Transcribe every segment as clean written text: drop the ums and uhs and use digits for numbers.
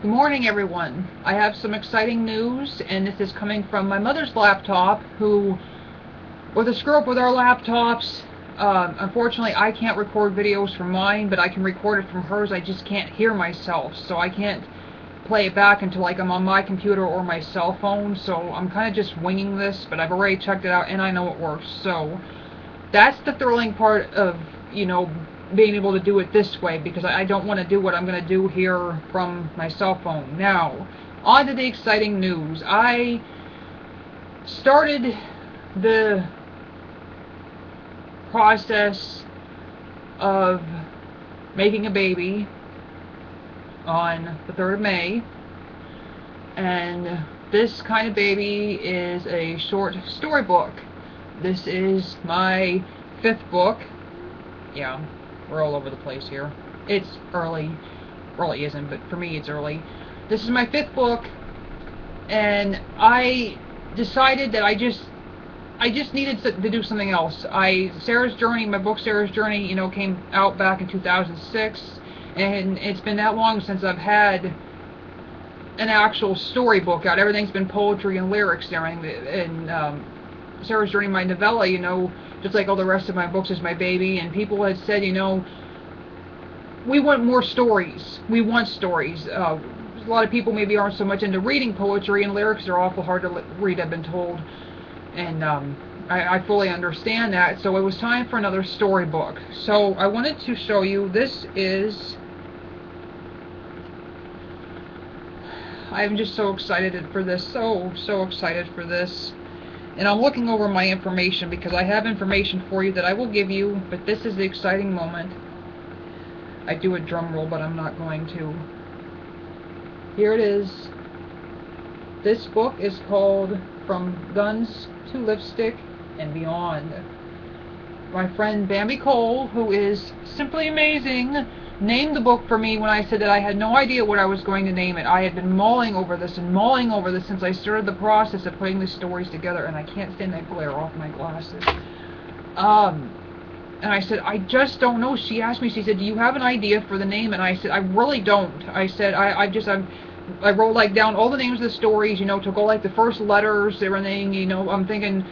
Good morning, everyone. I have some exciting news, and this is coming from my mother's laptop, who, with a screw up with our laptops, unfortunately I can't record videos from mine, but I can record it from hers. I just can't hear myself, so I can't play it back until like I'm on my computer or my cell phone, so I'm kind of just winging this, but I've already checked it out and I know it works. So that's the thrilling part of, being able to do it this way, because I don't want to do what I'm going to do here from my cell phone. Now, on to the exciting news. I started the process of making a baby on the 3rd of May, and this kind of baby is a short storybook. This is my 5th book. Yeah, we're all over the place here. It's early. Really isn't, but for me it's early. This is my 5th book, and I decided that I just needed to do something else. Sarah's Journey, my book Sarah's Journey, came out back in 2006, and it's been that long since I've had an actual storybook out. Everything's been poetry and lyrics and everything, and Sarah's Journey, my novella, just like all the rest of my books, is my baby, and people had said, we want more stories. We want stories. A lot of people maybe aren't so much into reading poetry, and lyrics are awful hard to read, I've been told. And I fully understand that. So it was time for another storybook. So I wanted to show you, I'm just so excited for this. So excited for this. And I'm looking over my information because I have information for you that I will give you, but this is the exciting moment. I do a drum roll, but I'm not going to. Here it is. This book is called From Guns to Lipstick and Beyond. My friend Bambi Cole, who is simply amazing, named the book for me when I said that I had no idea what I was going to name it. I had been mulling over this since I started the process of putting the stories together, and I can't stand that glare off my glasses. And I said, I just don't know. She asked me, she said, do you have an idea for the name? And I said, I really don't. I said, I wrote like down all the names of the stories, took all like the first letters, everything, I'm thinking,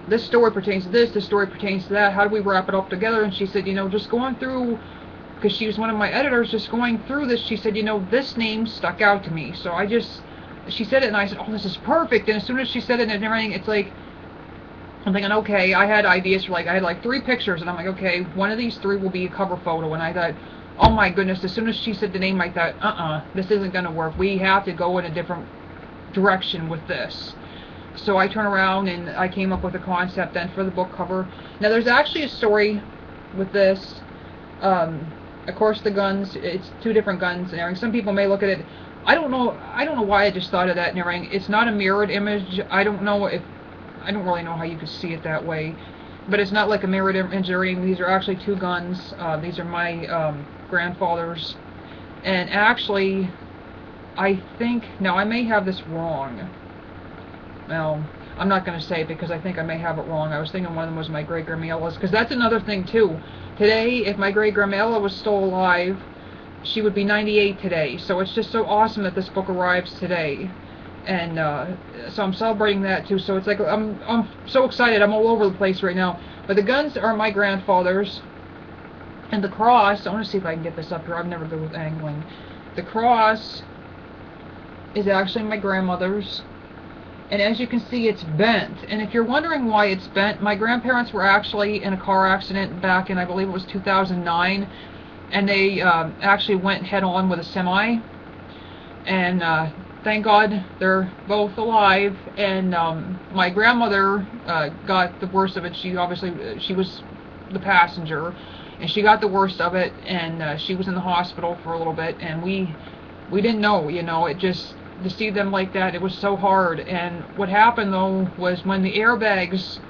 this story pertains to this story pertains to that, how do we wrap it up together? And she said, just going through, because she was one of my editors, just going through this, she said, this name stuck out to me. So she said it, and I said, oh, this is perfect. And as soon as she said it and everything, it's like, I'm thinking, okay, I had ideas for I had like 3 pictures, and I'm like, okay, one of these 3 will be a cover photo. And I thought, oh my goodness, as soon as she said the name, I thought, this isn't going to work. We have to go in a different direction with this. So I turned around and I came up with a concept then for the book cover. Now there's actually a story with this. Of course, the guns, it's 2 different guns and everything. Some people may look at it, I don't know why I just thought of that and everything. It's not a mirrored image. I don't really know how you could see it that way, but it's not like a mirrored image or anything. These are actually 2 guns. These are my grandfather's, and actually, I think, now I may have this wrong. Well, I'm not going to say it because I think I may have it wrong. I was thinking one of them was my great-grandmother's, because that's another thing too. Today, if my great-grandmother was still alive, she would be 98 today, so it's just so awesome that this book arrives today. And so I'm celebrating that too. So it's like I'm so excited. I'm all over the place right now. But the guns are my grandfather's, and the cross, I want to see if I can get this up here. I'm never good with angling. The cross is actually my grandmother's, and as you can see, it's bent. And if you're wondering why it's bent, my grandparents were actually in a car accident back in, I believe it was 2009, and they actually went head-on with a semi, and thank God they're both alive. And my grandmother got the worst of it. She was the passenger, and she got the worst of it, and she was in the hospital for a little bit, and we didn't know, it just, to see them like that, it was so hard. And what happened though was when the airbags,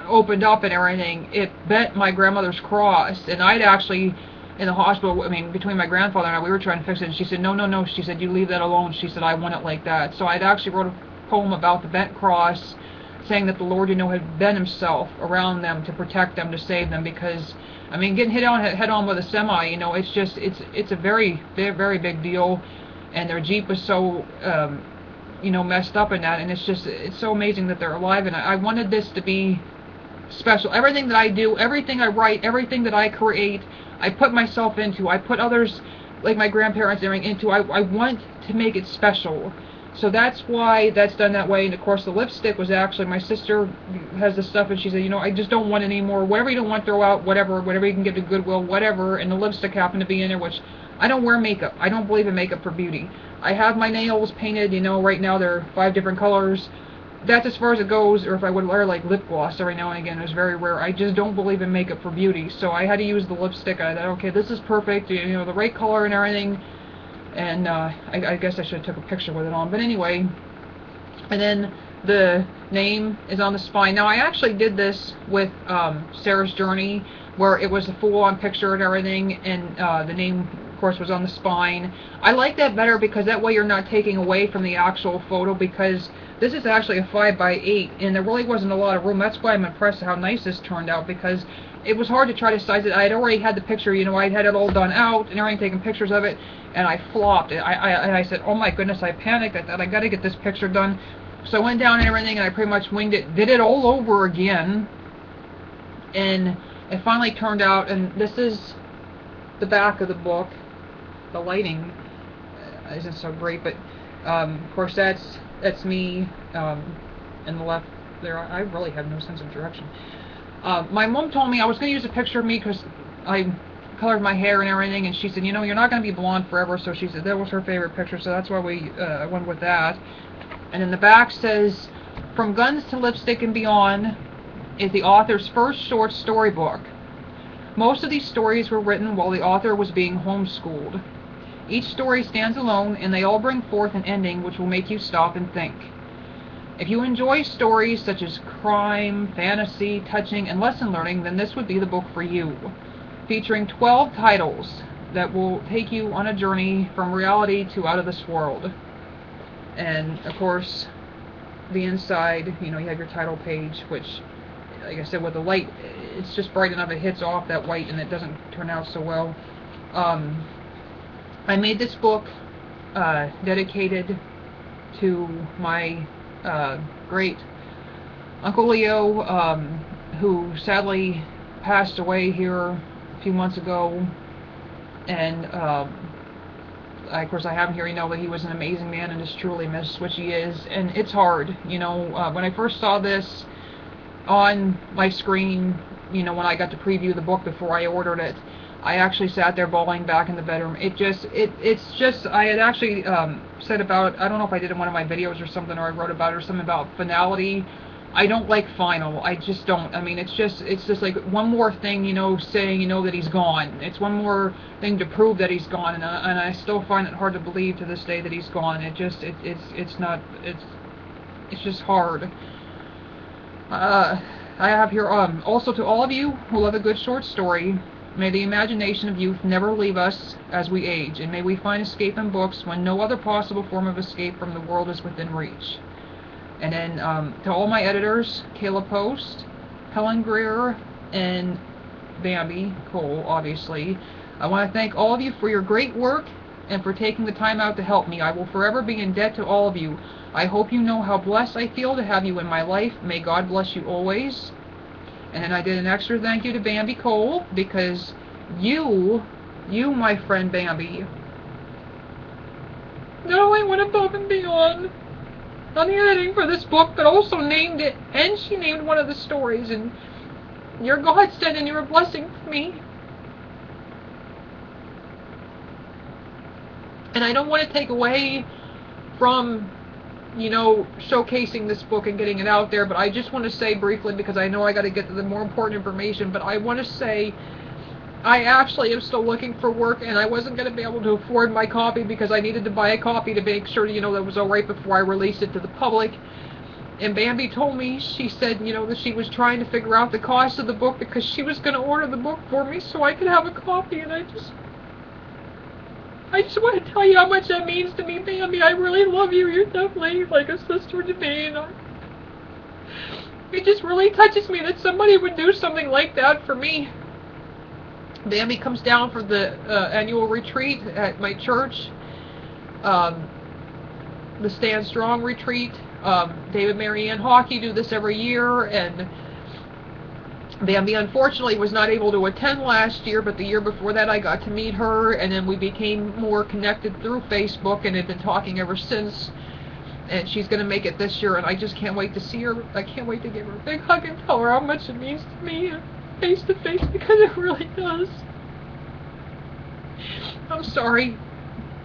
opened up and everything, it bent my grandmother's cross, and I'd actually, in the hospital, between my grandfather and I, we were trying to fix it, and she said, no, she said, you leave that alone. She said, I want it like that. So I'd actually wrote a poem about the bent cross, saying that the Lord, you know, had been himself around them to protect them, to save them, because, I mean, getting hit on head on with a semi, you know, it's just, it's a very, very big deal, and their Jeep was so, you know, messed up in that, and it's just, it's so amazing that they're alive, and I wanted this to be special. Everything that I do, everything I write, everything that I create, I put myself into, I put others, like my grandparents, into, I want to make it special. So that's why that's done that way. And of course the lipstick was actually, my sister has this stuff, and she said, you know, I just don't want any more. Whatever you don't want, throw out. Whatever you can give to Goodwill, whatever. And the lipstick happened to be in there, which I don't wear makeup. I don't believe in makeup for beauty. I have my nails painted, you know, right now they're 5 different colors. That's as far as it goes. Or if I would wear like lip gloss every now and again, it's very rare. I just don't believe in makeup for beauty. So I had to use the lipstick. I thought, okay, this is perfect, you know, the right color and everything. And I guess I should have took a picture with it on. But anyway, and then the name is on the spine. Now I actually did this with Sarah's Journey, where it was a full-on picture and everything, and the name, of course, was on the spine. I like that better because that way you're not taking away from the actual photo, because this is actually a 5x8, and there really wasn't a lot of room. That's why I'm impressed how nice this turned out, because it was hard to try to size it. I had already had the picture, you know, I had it all done out and everything, taking pictures of it, and I flopped. I said, oh my goodness, I panicked. I thought, I got to get this picture done. So I went down and everything, and I pretty much winged it, did it all over again, and it finally turned out. And this is the back of the book. The lighting isn't so great, but of course that's me in the left there. I really have no sense of direction. My mom told me I was going to use a picture of me because I colored my hair and everything, and she said, you know, you're not going to be blonde forever, so she said that was her favorite picture, so that's why we went with that. And then the back says, From Guns to Lipstick and Beyond is the author's first short story book. Most of these stories were written while the author was being homeschooled. Each story stands alone, and they all bring forth an ending which will make you stop and think. If you enjoy stories such as crime, fantasy, touching, and lesson learning, then this would be the book for you. Featuring 12 titles that will take you on a journey from reality to out of this world. And of course, the inside, you know, you have your title page, which, like I said, with the light, it's just bright enough, it hits off that white and it doesn't turn out so well. I made this book dedicated to my great Uncle Leo, who sadly passed away here a few months ago, and of course I have him here. You know that he was an amazing man and is truly missed, which he is, and it's hard, you know. When I first saw this on my screen, you know, when I got to preview the book before I ordered it, I actually sat there bawling back in the bedroom. It's just, I had actually said about, I don't know if I did it in one of my videos or something, or I wrote about it or something about finality. I don't like final. I just don't. I mean, it's just like one more thing, you know, saying, you know, that he's gone. It's one more thing to prove that he's gone, and I still find it hard to believe to this day that he's gone. It's just hard. I have here, also to all of you who love a good short story, may the imagination of youth never leave us as we age, and may we find escape in books when no other possible form of escape from the world is within reach. And then to all my editors, Kayla Post, Helen Greer, and Bambi Cole, obviously, I want to thank all of you for your great work and for taking the time out to help me. I will forever be in debt to all of you. I hope you know how blessed I feel to have you in my life. May God bless you always. And then I did an extra thank you to Bambi Cole, because you, my friend Bambi, not only went above and beyond on the editing for this book, but also named it, and she named one of the stories, and you're godsend and you're a blessing for me. And I don't want to take away from, you know, showcasing this book and getting it out there, but I just want to say briefly, because I know I got to get to the more important information, but I want to say I actually am still looking for work, and I wasn't going to be able to afford my copy because I needed to buy a copy to make sure, you know, that was all right before I released it to the public. And Bambi told me, she said, you know, that she was trying to figure out the cost of the book because she was going to order the book for me so I could have a copy, and I just want to tell you how much that means to me, Bambi. I really love you. You're definitely like a sister to me, and It just really touches me that somebody would do something like that for me. Bambi comes down for the annual retreat at my church, the Stand Strong retreat. David, Mary Ann Hockey do this every year, and Bambi unfortunately was not able to attend last year, but the year before that I got to meet her, and then we became more connected through Facebook and have been talking ever since. And she's going to make it this year, and I just can't wait to see her. I can't wait to give her a big hug and tell her how much it means to me face to face, because it really does. I'm sorry.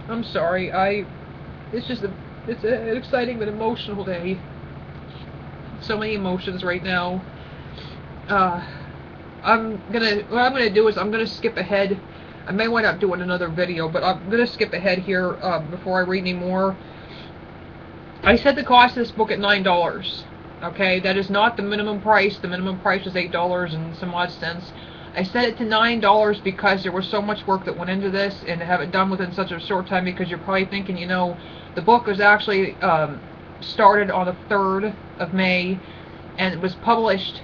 It's just it's an exciting but emotional day. So many emotions right now. What I'm gonna do is I'm gonna skip ahead. I may wind up doing another video, but I'm gonna skip ahead here before I read any more. I set the cost of this book at $9. Okay, that is not the minimum price. The minimum price was $8 and some odd cents. I set it to $9 because there was so much work that went into this, and to have it done within such a short time, because you're probably thinking, you know, the book was actually started on the 3rd of May, and it was published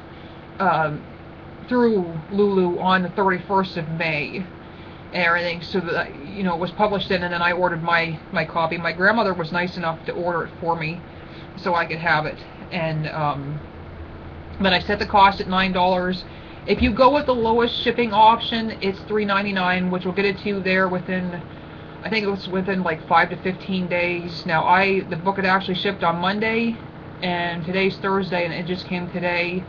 through Lulu on the 31st of May. And everything, so that, you know, it was published in, and then I ordered my copy. My grandmother was nice enough to order it for me so I could have it, and but I set the cost at $9. If you go with the lowest shipping option, it's $3.99, which will get it to you there within, I think it was within like 5 to 15 days. Now the book had actually shipped on Monday, and today's Thursday, and it just came today.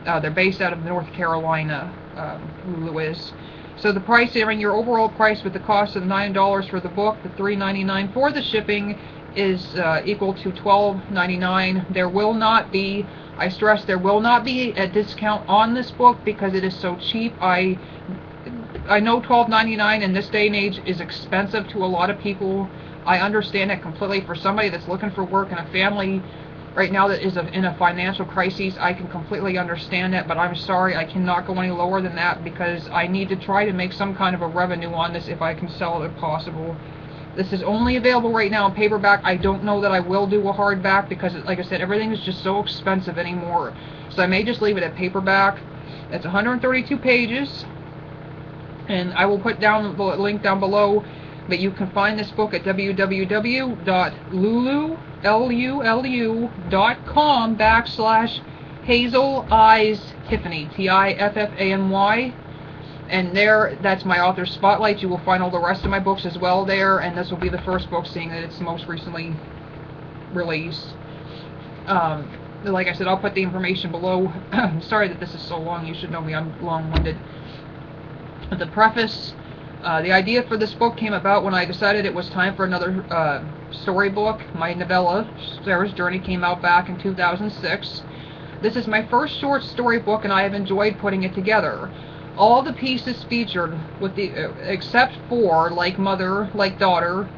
They're based out of North Carolina, Lulu is. So the price, your overall price with the cost of $9 for the book, the $3.99 for the shipping, is equal to $12.99. There will not be, I stress, there will not be a discount on this book because it is so cheap. I know $12.99 in this day and age is expensive to a lot of people. I understand it completely. For somebody that's looking for work and a family right now that is in a financial crisis, I can completely understand that, but I'm sorry, I cannot go any lower than that because I need to try to make some kind of a revenue on this if I can sell it if possible. This is only available right now in paperback. I don't know that I will do a hardback because, like I said, everything is just so expensive anymore. So I may just leave it at paperback. It's 132 pages, and I will put down the link down below. But you can find this book at www.lulu.com/Hazel Eyes Tiffany, Tiffany, and there, that's my author spotlight. You will find all the rest of my books as well there, and this will be the first book, seeing that it's the most recently released. Like I said, I'll put the information below. Sorry that this is so long. You should know me, I'm long-winded. The preface. The idea for this book came about when I decided it was time for another storybook. My novella, Sarah's Journey, came out back in 2006. This is my first short story book, and I have enjoyed putting it together. All the pieces featured, with the except for Like Mother, Like Daughter,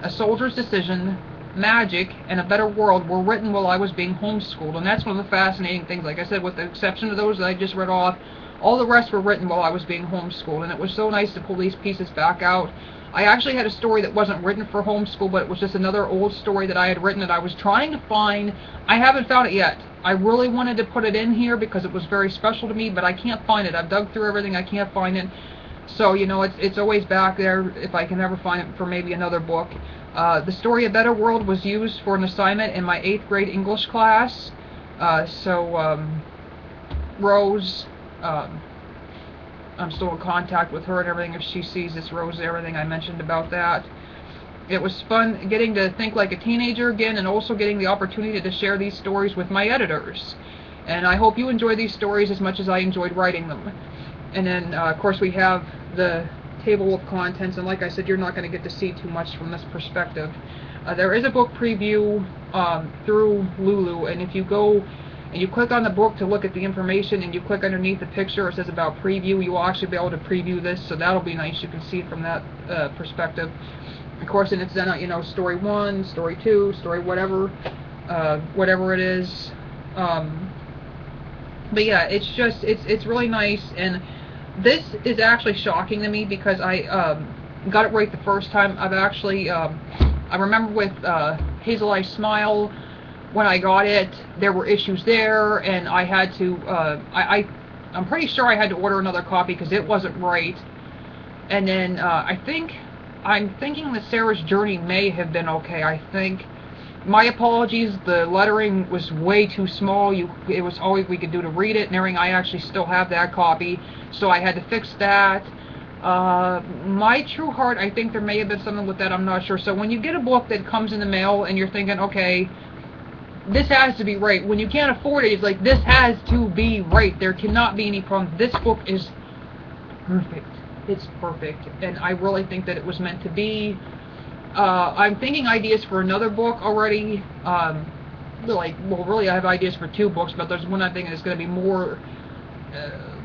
A Soldier's Decision, Magic, and A Better World, were written while I was being homeschooled, and that's one of the fascinating things. Like I said, with the exception of those that I just read off, all the rest were written while I was being homeschooled, and it was so nice to pull these pieces back out. I actually had a story that wasn't written for homeschool, but it was just another old story that I had written that I was trying to find. I haven't found it yet. I really wanted to put it in here because it was very special to me, but I can't find it. I've dug through everything. I can't find it. So, you know, it's always back there if I can ever find it for maybe another book. The story A Better World was used for an assignment in my 8th grade English class. Rose... I'm still in contact with her and everything. If she sees this, Rose, everything I mentioned about that. It was fun getting to think like a teenager again, and also getting the opportunity to share these stories with my editors. And I hope you enjoy these stories as much as I enjoyed writing them. And then, of course, we have the table of contents, and like I said, you're not going to get to see too much from this perspective. There is a book preview through Lulu, and if you go and you click on the book to look at the information, and you click underneath the picture, it says about preview, you will actually be able to preview this, so that'll be nice. You can see it from that perspective. Of course, and it's then, you know, story 1, story 2, story whatever it is. But yeah, it's just, it's really nice, and this is actually shocking to me because I got it right the first time. I've actually, I remember with Hazel Eye Smile, when I got it, there were issues there, and I had to, I'm pretty sure I had to order another copy because it wasn't right. And then I'm thinking that Sarah's Journey may have been okay. I think. My apologies, the lettering was way too small. It was all we could do to read it and everything. I actually still have that copy, so I had to fix that. My True Heart, I think there may have been something with that, I'm not sure. So when you get a book that comes in the mail and you're thinking, okay, this has to be right, when you can't afford it, it's like, this has to be right. There cannot be any problem. This book is perfect. It's perfect, and I really think that it was meant to be. I'm thinking ideas for another book already. Really, I have ideas for 2 books, but there's one I think is going to be more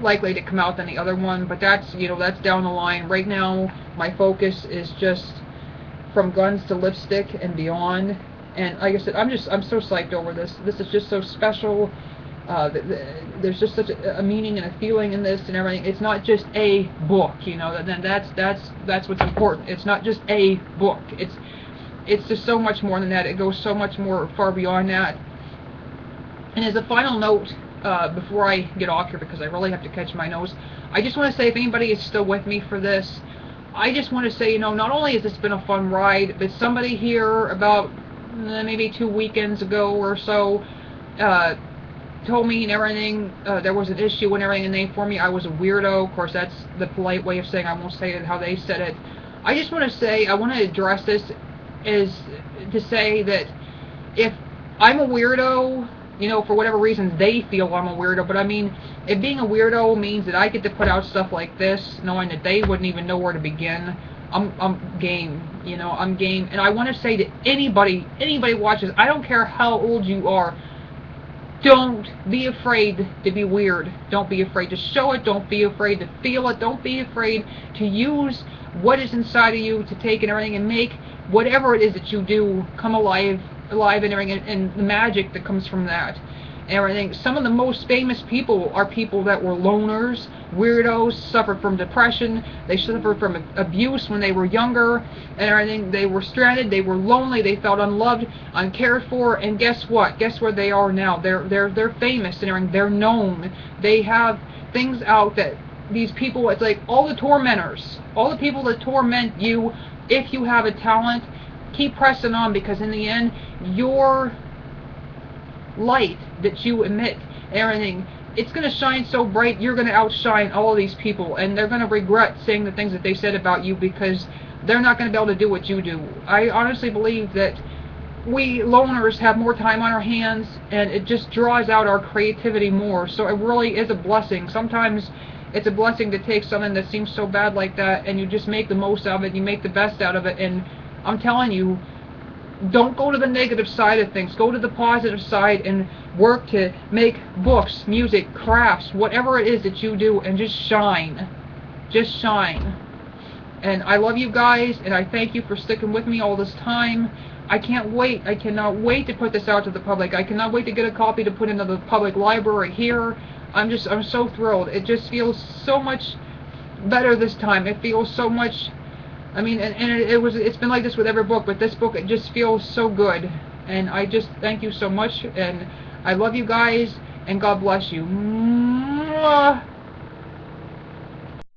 likely to come out than the other one. But that's that's down the line. Right now, my focus is just From Guns to Lipstick and beyond. And like I said, I'm so psyched over this. This is just so special. There's just such a meaning and a feeling in this and everything. It's not just a book, Then that's what's important. It's not just a book. It's just so much more than that. It goes so much more far beyond that. And as a final note, before I get off here, because I really have to catch my nose, I just want to say, if anybody is still with me for this, I just want to say, not only has this been a fun ride, but somebody here about maybe 2 weekends ago or so told me and everything, there was an issue and everything, and they informed me I was a weirdo. Of course, that's the polite way of saying, I won't say it how they said it. I just want to say, I want to address this is to say that if I'm a weirdo, for whatever reasons they feel I'm a weirdo, but I mean, if being a weirdo means that I get to put out stuff like this, knowing that they wouldn't even know where to begin, I'm game, I'm game. And I want to say to anybody watches, I don't care how old you are, don't be afraid to be weird. Don't be afraid to show it. Don't be afraid to feel it. Don't be afraid to use what is inside of you to take and everything and make whatever it is that you do come alive and everything, and the magic that comes from that and everything. Some of the most famous people are people that were loners, weirdos, suffered from depression, they suffered from abuse when they were younger and everything. They were stranded, they were lonely, they felt unloved, uncared for, and guess what? Guess where they are now? They're famous and everything. They're known. They have things out that these people, it's like all the tormentors, all the people that torment you, if you have a talent, keep pressing on, because in the end, your light that you emit, everything, it's going to shine so bright, you're going to outshine all of these people, and they're going to regret saying the things that they said about you, because they're not going to be able to do what you do. I honestly believe that we loners have more time on our hands, and it just draws out our creativity more, so it really is a blessing. Sometimes it's a blessing to take something that seems so bad like that, and you just make the most of it, you make the best out of it, and I'm telling you, don't go to the negative side of things. Go to the positive side and work to make books, music, crafts, whatever it is that you do, and just shine. Just shine. And I love you guys, and I thank you for sticking with me all this time. I can't wait. I cannot wait to put this out to the public. I cannot wait to get a copy to put into the public library here. I'm so thrilled. It just feels so much better this time. It feels so much, I mean, it's been like this with every book, but this book, it just feels so good. And I just thank you so much, and I love you guys, and God bless you. Mwah.